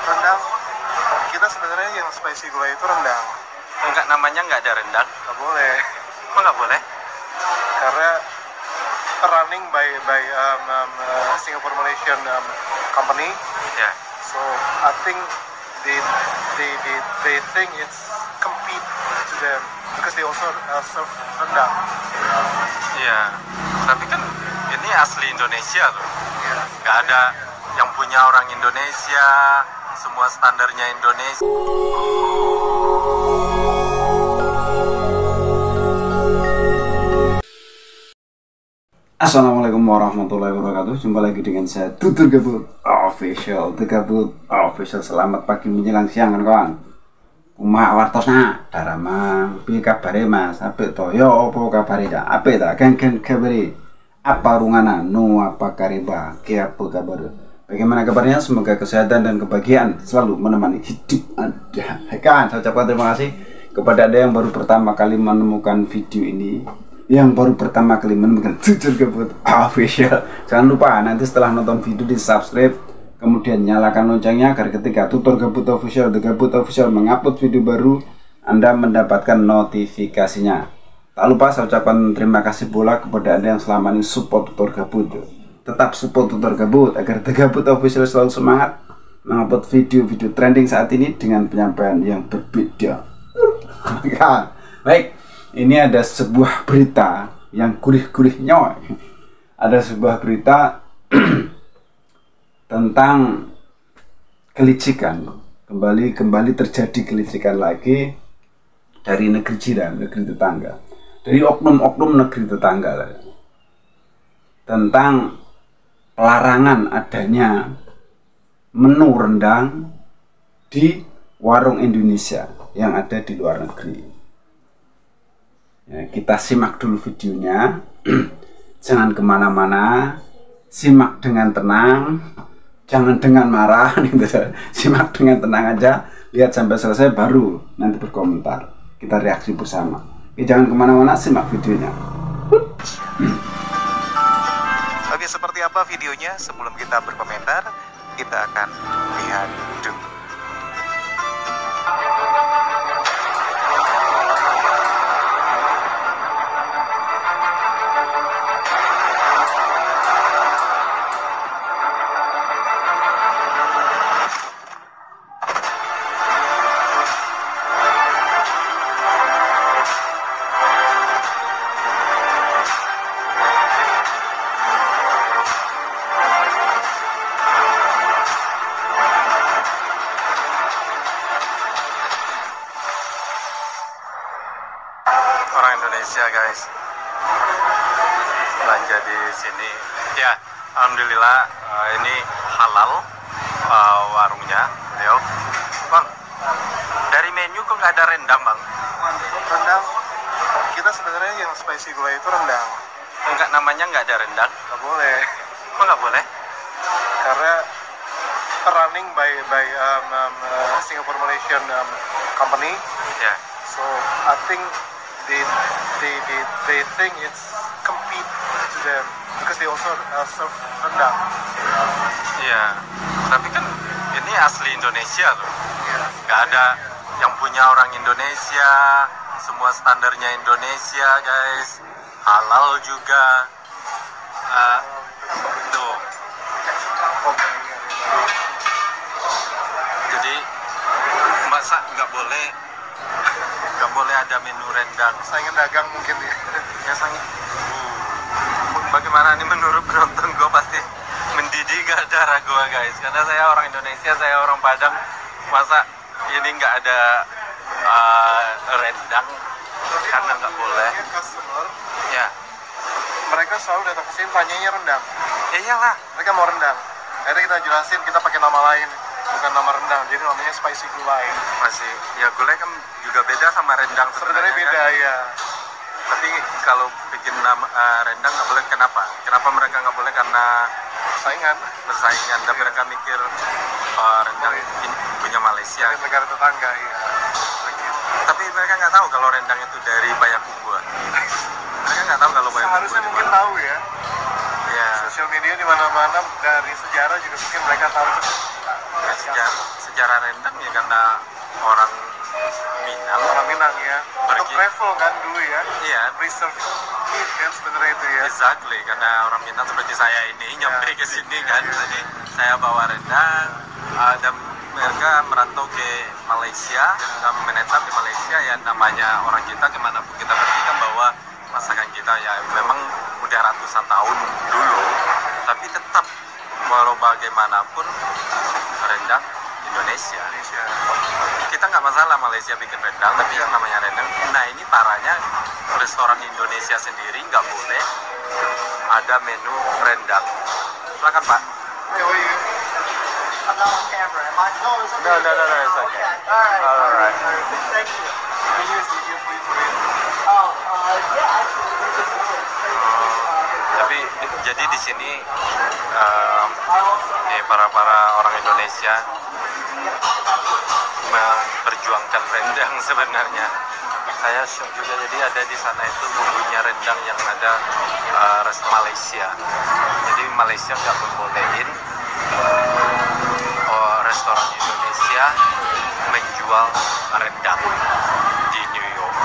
Rendang, kita sebenarnya yang spicy gulai itu rendang. Enggak, namanya nggak ada rendang. Nggak boleh. Kok nggak boleh? Karena running by Singapore Malaysian company. Ya. So I think they think it's compete to them because they also serve rendang. Iya. Tapi kan ini asli Indonesia loh. Yeah. Nggak ada yang punya orang Indonesia. Semua standarnya Indonesia. Assalamualaikum warahmatullahi wabarakatuh. Jumpa lagi dengan saya Tutur Gabut Official. Selamat pagi menjelang siang kan kawan. Kumaha wartosna daramang piye kabare Mas? Apik to? Yo opo kabare ta? Apik ta? Kan kabare. Apa rungana? No apa kareba? Ki apa kabar? Bagaimana kabarnya? Semoga kesehatan dan kebahagiaan selalu menemani hidup Anda. Hai kan, saya ucapkan terima kasih kepada Anda yang baru pertama kali menemukan video ini, yang baru pertama kali menemukan Tutur Gabut Official. Jangan lupa nanti setelah nonton video di subscribe, kemudian nyalakan loncengnya agar ketika Tutur Gabut Official, The Gabut Official mengupload video baru, Anda mendapatkan notifikasinya. Tak lupa saya ucapkan terima kasih pula kepada Anda yang selama ini support Tutur Gabut. Tetap support Tutur Gabut agar The Gabut Official selalu semangat mengupload video-video trending saat ini dengan penyampaian yang berbeda. Baik, ini ada sebuah berita yang gurih-gurihnya. Ada sebuah berita tentang kelicikan. Kembali terjadi kelicikan lagi dari negeri jiran, negeri tetangga, dari oknum-oknum negeri tetangga tentang pelarangan adanya menu rendang di warung Indonesia yang ada di luar negeri. Ya, kita simak dulu videonya. Jangan kemana-mana, simak dengan tenang, jangan dengan marah. Simak dengan tenang aja, lihat sampai selesai baru nanti berkomentar. Kita reaksi bersama. Jangan kemana-mana, simak videonya. Oke, seperti apa videonya? Sebelum kita berkomentar, kita akan lihat dulu. Orang Indonesia guys belanja di sini ya, alhamdulillah. Ini halal warungnya. Yo bang, dari menu kok nggak ada rendang bang? Rendang, kita sebenarnya yang spicy gulai itu rendang. Enggak, namanya nggak ada rendang. Nggak boleh. Kok nggak boleh? Karena running by Singapore Malaysian company. Ya. So I think they think it's compete to them because they also serve rendang. Iya. Tapi kan ini asli Indonesia loh. Yeah. Nggak ada yang punya orang Indonesia. Semua standarnya Indonesia guys. Halal juga. Tuh. Jadi masa nggak boleh ada menu rendang? Saingan dagang mungkin ya. Ya sangat. Bagaimana nih menurut penonton? Gue pasti mendidih gak darah gue guys, karena saya orang Indonesia, saya orang Padang. Masa ini nggak ada rendang karena nggak boleh? Customer, Ya. mereka selalu datang ke sini tanyanya rendang. Ya iyalah. Mereka mau rendang. Akhirnya kita jelasin kita pakai nama lain, bukan nama rendang. Jadi namanya spicy gulai. Masih ya, gulai kan juga beda sama rendang Sebenarnya beda kan? ya. Tapi kalau bikin nama rendang nggak boleh, kenapa? Kenapa mereka nggak boleh? Karena Saingan persaingan, dan mereka mikir rendang ini punya Malaysia. dari negara tetangga ya. Begitu. Tapi mereka nggak tahu kalau rendang itu dari Payakumbuh. Mereka nggak tahu kalau Payakumbuh. Seharusnya mungkin tahu ya. Ya. Sosial media di mana-mana, dari sejarah juga mungkin mereka tahu. Ya, jarang rendang ya karena orang Minang. Orang Minang ya. Untuk Pergi. travel kan dulu ya. Iya, Reserve meat kan sebenarnya itu ya. exactly, karena orang Minang seperti saya ini nyampe ke sini kan, jadi saya bawa rendang dan mereka merantau ke Malaysia dan menetap di Malaysia ya, namanya orang kita kemanapun kita pergi kan bawa masakan kita ya, memang udah ratusan tahun dulu, tapi tetap walau bagaimanapun rendang Indonesia. Kita nggak masalah Malaysia bikin rendang, tapi yang namanya rendang. Nah ini parahnya restoran Indonesia sendiri nggak boleh ada menu rendang. Silakan Pak. I'm not on camera. Am I? No, it's okay. No, it's okay. All right. All right. Thank you. Can you use video for you to read? Oh, yeah, actually, this is good. Tapi jadi di sini I also para orang Indonesia memperjuangkan rendang sebenarnya. Saya shock juga, jadi ada di sana itu bumbunya rendang yang ada Malaysia. Jadi Malaysia nggak membolehin restoran Indonesia menjual rendang di New York.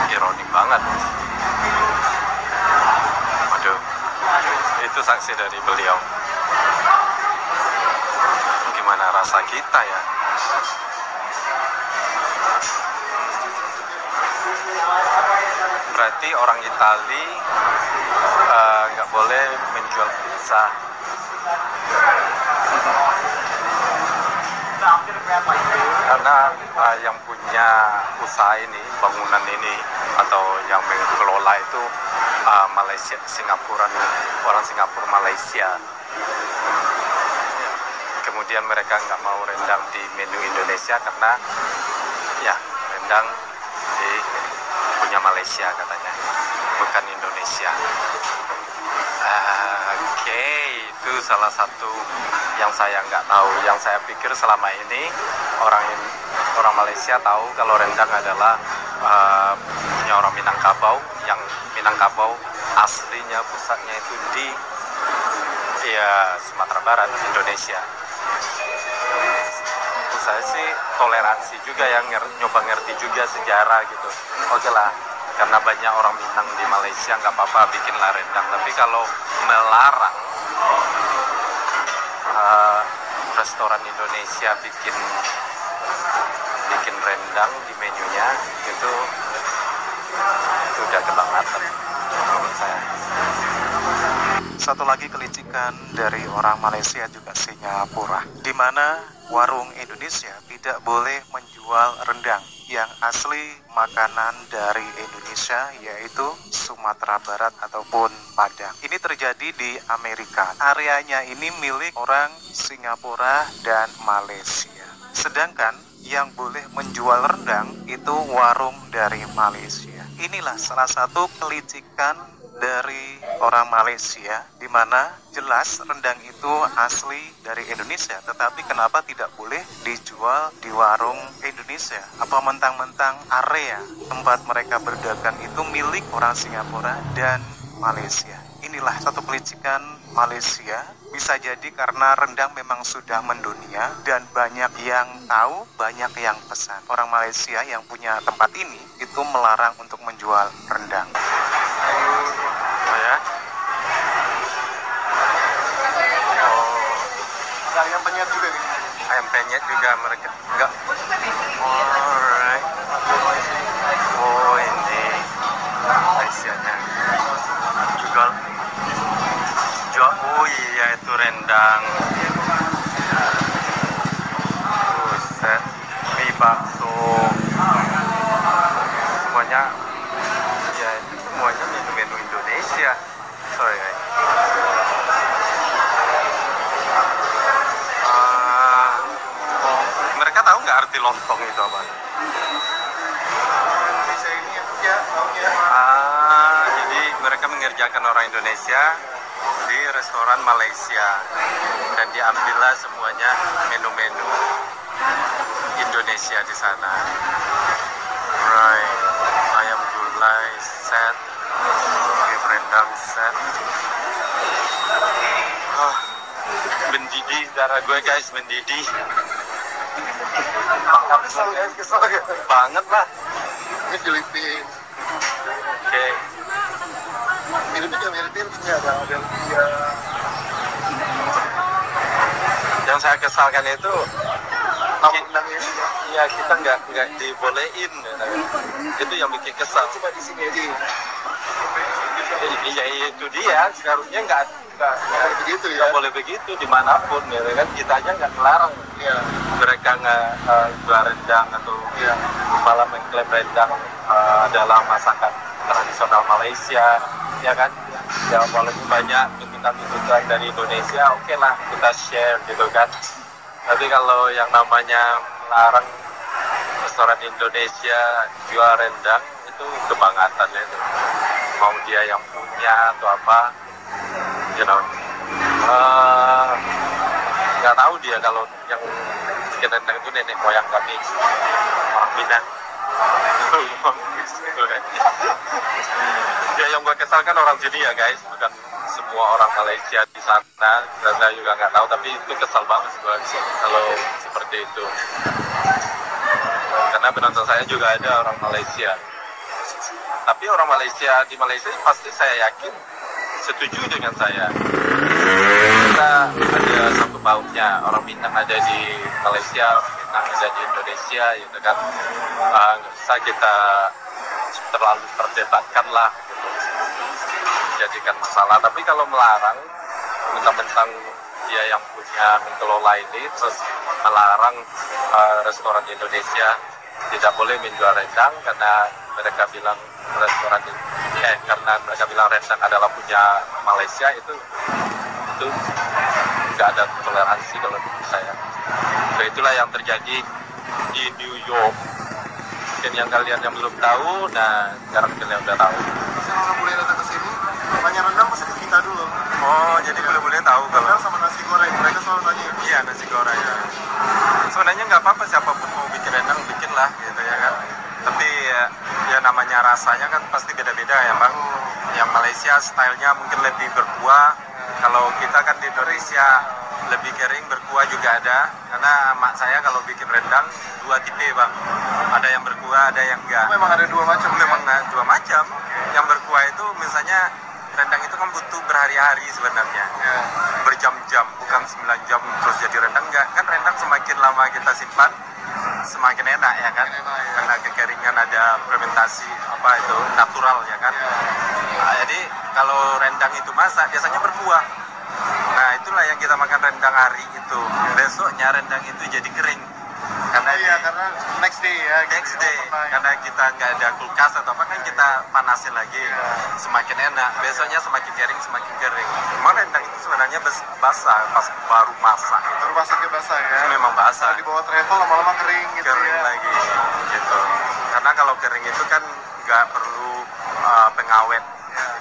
Ironi banget. Waduh, itu saksi dari beliau. Gimana rasa kita ya? Berarti orang Itali nggak boleh menjual pizza. Karena yang punya usaha ini, bangunan ini atau yang mengelola itu Malaysia, Singapura, orang Singapura Malaysia. Kemudian mereka nggak mau rendang di menu Indonesia karena ya rendang di punya Malaysia katanya, bukan Indonesia. Oke, itu salah satu yang saya nggak tahu. Yang saya pikir selama ini orang Malaysia tahu kalau rendang adalah punya orang Minangkabau, yang Minangkabau aslinya pusatnya itu di Sumatera Barat, Indonesia. Saya sih toleransi juga yang nyoba ngerti juga sejarah gitu. Oke lah, karena banyak orang Minang di Malaysia nggak apa-apa bikinlah rendang. Tapi kalau melarang restoran Indonesia bikin rendang di menunya itu udah kebangetan menurut saya. Satu lagi kelicikan dari orang Malaysia juga Singapura, di mana warung Indonesia tidak boleh menjual rendang yang asli makanan dari Indonesia, yaitu Sumatera Barat ataupun Padang. Ini terjadi di Amerika. Areanya ini milik orang Singapura dan Malaysia. Sedangkan yang boleh menjual rendang itu warung dari Malaysia. Inilah salah satu kelicikan dari orang Malaysia, di mana jelas rendang itu asli dari Indonesia, tetapi kenapa tidak boleh dijual di warung Indonesia? Apa mentang-mentang area tempat mereka berdagang itu milik orang Singapura dan Malaysia? Inilah satu kelicikan Malaysia. Bisa jadi karena rendang memang sudah mendunia dan banyak yang tahu, banyak yang pesan. Orang Malaysia yang punya tempat ini itu melarang untuk menjual rendang. Ayam penyet juga gitu. Ayam penyet juga mereka enggak. Alright. Oh ini Malaysianya jual. Oh iya itu rendang. Buset, mie bakso. Semuanya ya itu semuanya menu Indonesia. Sorry guys. Mereka tahu nggak arti lontong itu apa? Indonesia ini ya, taunya. Jadi mereka mengerjakan orang Indonesia di restoran Malaysia dan diambillah semuanya menu-menu Indonesia di sana. Right, ayam gulai set, rendang set. Mendidih darah gue guys, mendidih. Kesel ya, kesel ya. banget lah. Ini Filipina. Oke. Filipina nggak ada dia. Yang saya kesalkan itu Menang ini ya. ya kita nggak dibolehin gitu. Itu yang bikin kesal. Cuma di sini aja. Iya itu dia, seharusnya nggak Begitu ya. nggak boleh begitu dimanapun ya kan, kita aja nggak melarang Iya. mereka nggak jual rendang atau Iya. malah mengklaim rendang adalah masakan tradisional Malaysia ya kan, ya walaupun banyak tuntutan dari Indonesia, oke lah kita share gitu kan. Tapi kalau yang namanya melarang restoran Indonesia jual rendang itu kebangetan itu, mau dia yang punya atau apa, you know. Nggak tahu dia kalau yang bikin rendang itu nenek moyang kami orang Minang. Ya yang gue kesalkan orang sini ya guys, bukan semua orang Malaysia di sana. Dan saya juga nggak tahu, tapi itu kesal banget gue kalau seperti itu. Karena penonton saya juga ada orang Malaysia. Tapi orang Malaysia di Malaysia pasti saya yakin setuju dengan saya. Kita ada satu pautnya, orang Minang ada di Malaysia, orang Minang ada di Indonesia, gitu kan. Nggak usah kita terlalu perdebatkan lah, gitu. Jadikan masalah. Tapi kalau melarang, mentang-mentang dia yang punya mengelola ini, terus melarang restoran Indonesia tidak boleh menjual rendang karena mereka bilang rendang adalah punya Malaysia, itu nggak ada toleransi kalau menurut saya. Nah, itulah yang terjadi di New York. Mungkin yang kalian yang belum tahu, nah sekarang kalian udah tahu. Saya orang boleh datang ke sini, tanya rendang pasti ke kita dulu. Oh, jadi boleh tahu kalau Rendang sama nasi goreng, mereka selalu nanya. iya nasi goreng ya. Sebenarnya nggak apa-apa, siapapun mau bikin rendang bikin lah gitu ya kan. Tapi ya namanya rasanya kan pasti beda-beda ya bang. Yang Malaysia stylenya mungkin lebih berkuah. Kalau kita kan di Indonesia lebih kering, berkuah juga ada. Karena mak saya kalau bikin rendang dua tipe bang. Ada yang berkuah, ada yang enggak. Memang ada dua macam. Memang dua macam. Yang berkuah itu misalnya rendang itu kan butuh berhari-hari sebenarnya. Ya. Berjam-jam, bukan 9 jam terus jadi rendang. Enggak, kan rendang semakin lama kita simpan semakin enak ya kan. Semakin enak, ya. Karena kekeringan ada fermentasi apa itu natural ya kan. Nah, jadi kalau rendang itu masak biasanya berkuah. Nah itulah yang kita makan rendang hari itu. Besoknya rendang itu jadi kering. Karena Iya, karena next day ya. next day, karena kita nggak ada kulkas atau apa kan kita panasin lagi, semakin enak. Besoknya semakin kering. Memang rendang itu sebenarnya basah pas baru masak itu. Baru masaknya basah ya. Itu memang basah. Kalau dibawa travel lama-lama kering gitu Kering ya. lagi gitu. Karena kalau kering itu kan nggak perlu pengawet.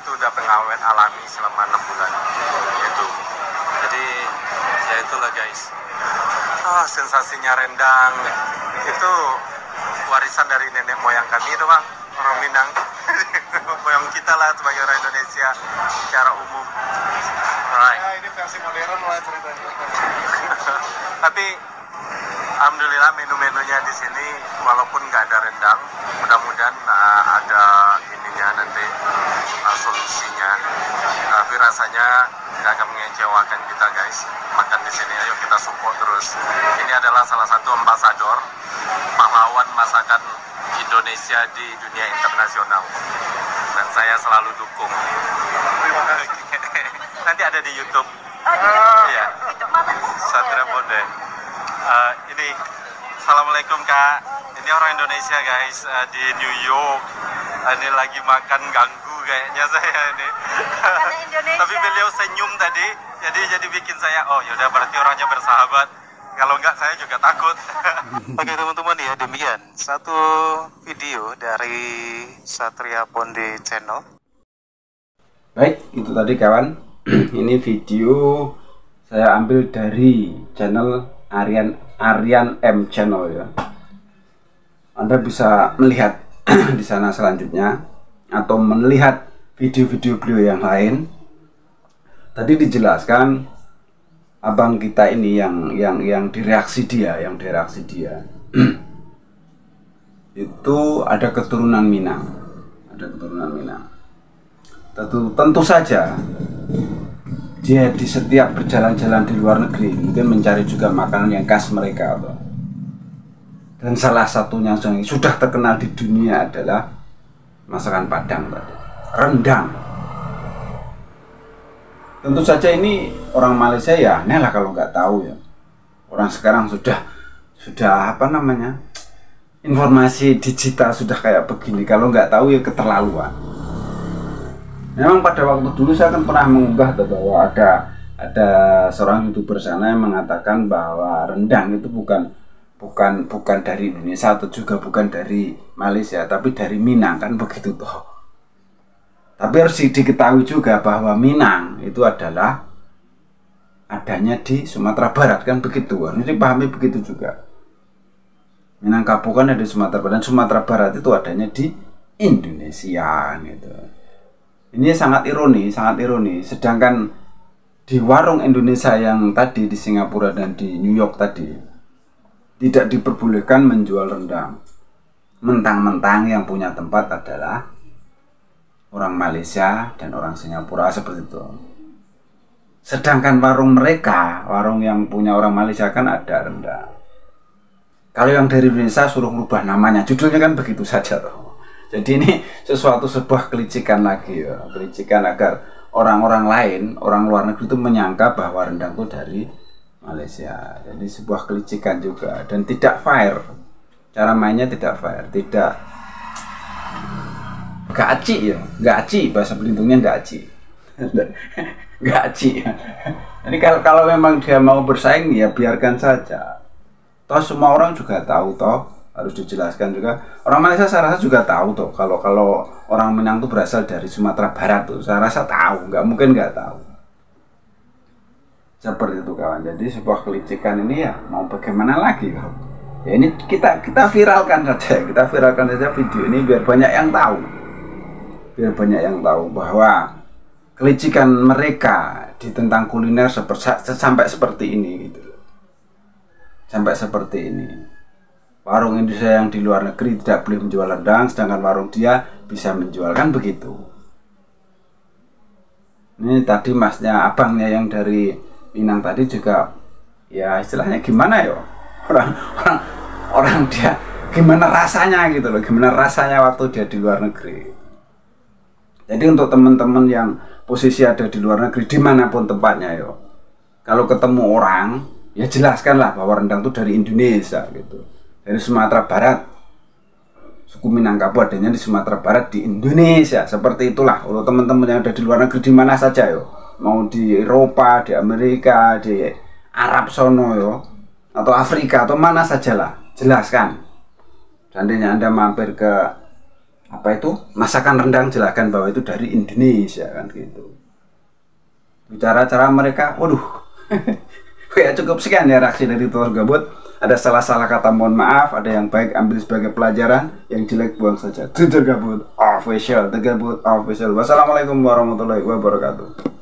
Itu udah pengawet alami selama 6 bulan gitu. Jadi ya itulah guys. Sensasinya rendang itu warisan dari nenek moyang kami itu bang, orang Minang. Moyang kita lah sebagai orang Indonesia secara umum. Alright. Ya, ini versi modern lah ceritanya. Tapi alhamdulillah menu-menunya di sini walaupun nggak ada rendang, mudah-mudahan ada ininya nanti solusinya. Tapi rasanya nggak akan mengecewakan kita guys. Makan di sini, ayo kita support terus. Ini adalah salah satu ambasador pahlawan masakan Indonesia di dunia internasional, dan saya selalu dukung. Terima kasih. Nanti ada di YouTube. Iya. Satria Bonde. Ini assalamualaikum kak. Ini orang Indonesia guys, di New York. Ini lagi makan ganggu kayaknya saya ini. Tapi beliau senyum tadi, jadi bikin saya yaudah berarti orangnya bersahabat. Kalau enggak saya juga takut. Oke teman-teman ya, demikian satu video dari Satria Bonde Channel. Baik, itu tadi kawan. Ini video saya ambil dari channel Aryan M Channel ya. Anda bisa melihat di sana selanjutnya atau melihat video-video beliau yang lain. Tadi dijelaskan abang kita ini yang direaksi dia, itu ada keturunan Minang. Tentu saja dia di setiap berjalan-jalan di luar negeri mungkin mencari juga makanan yang khas mereka, toh. Dan salah satunya yang sudah terkenal di dunia adalah masakan Padang tadi, rendang. Tentu saja ini orang Malaysia ya aneh lah kalau nggak tahu ya. Orang sekarang sudah apa namanya, informasi digital sudah kayak begini, kalau nggak tahu ya keterlaluan. Memang pada waktu dulu saya kan pernah mengunggah bahwa ada seorang YouTuber sana yang mengatakan bahwa rendang itu bukan dari Indonesia atau juga bukan dari Malaysia, tapi dari Minang, kan begitu toh. Tapi harus diketahui juga bahwa Minang itu adalah adanya di Sumatera Barat, kan begitu. Harus dipahami begitu juga. Minangkabau kan ada di Sumatera Barat, dan Sumatera Barat itu adanya di Indonesia gitu. Ini sangat ironi. Sedangkan di warung Indonesia yang tadi di Singapura dan di New York tadi tidak diperbolehkan menjual rendang. Mentang-mentang yang punya tempat adalah orang Malaysia dan orang Singapura, seperti itu. Sedangkan warung yang punya orang Malaysia kan ada rendang. Kalau yang dari Indonesia suruh merubah namanya, judulnya kan begitu saja toh. Jadi ini sebuah kelicikan lagi ya, kelicikan agar orang-orang lain, orang luar negeri itu menyangka bahwa rendang itu dari Malaysia. Jadi sebuah kelicikan juga dan tidak fair. Cara mainnya tidak fair, nggak aci bahasa Belintungnya nggak aci. Nggak aci. Jadi kalau memang dia mau bersaing ya biarkan saja. Toh semua orang juga tahu toh. Harus dijelaskan juga. Orang Malaysia saya rasa juga tahu tuh kalau orang Minang itu berasal dari Sumatera Barat tuh. Saya rasa tahu, nggak mungkin nggak tahu. Seperti itu kawan. Jadi sebuah kelicikan ini ya mau bagaimana lagi kawan. Ya ini kita viralkan saja video ini biar banyak yang tahu bahwa kelicikan mereka di tentang kuliner sampai seperti ini gitu. Sampai seperti ini. Warung Indonesia yang di luar negeri tidak boleh menjual rendang, sedangkan warung dia bisa menjual, kan begitu. Ini tadi masnya, abangnya yang dari Minang tadi juga, ya istilahnya gimana ya, orang dia gimana rasanya gitu loh, gimana rasanya waktu dia di luar negeri. Jadi untuk teman-teman yang posisi ada di luar negeri dimanapun tempatnya yo, kalau ketemu orang ya jelaskanlah bahwa rendang itu dari Indonesia gitu. Dari Sumatera Barat, suku Minangkabau adanya di Sumatera Barat di Indonesia. Seperti itulah untuk teman-teman yang ada di luar negeri di mana saja yo, mau di Eropa, di Amerika, di Arab sono yo, atau Afrika atau mana sajalah, jelaskan. Seandainya Anda mampir ke masakan rendang, jelaskan bahwa itu dari Indonesia, kan gitu. Cara-cara mereka, waduh. Ya cukup sekian ya reaksi dari Tutur Gabut. Ada salah-salah kata mohon maaf, ada yang baik ambil sebagai pelajaran, yang jelek buang saja. Tutur Gabut Official, The Gabut Official. Wassalamualaikum warahmatullahi wabarakatuh.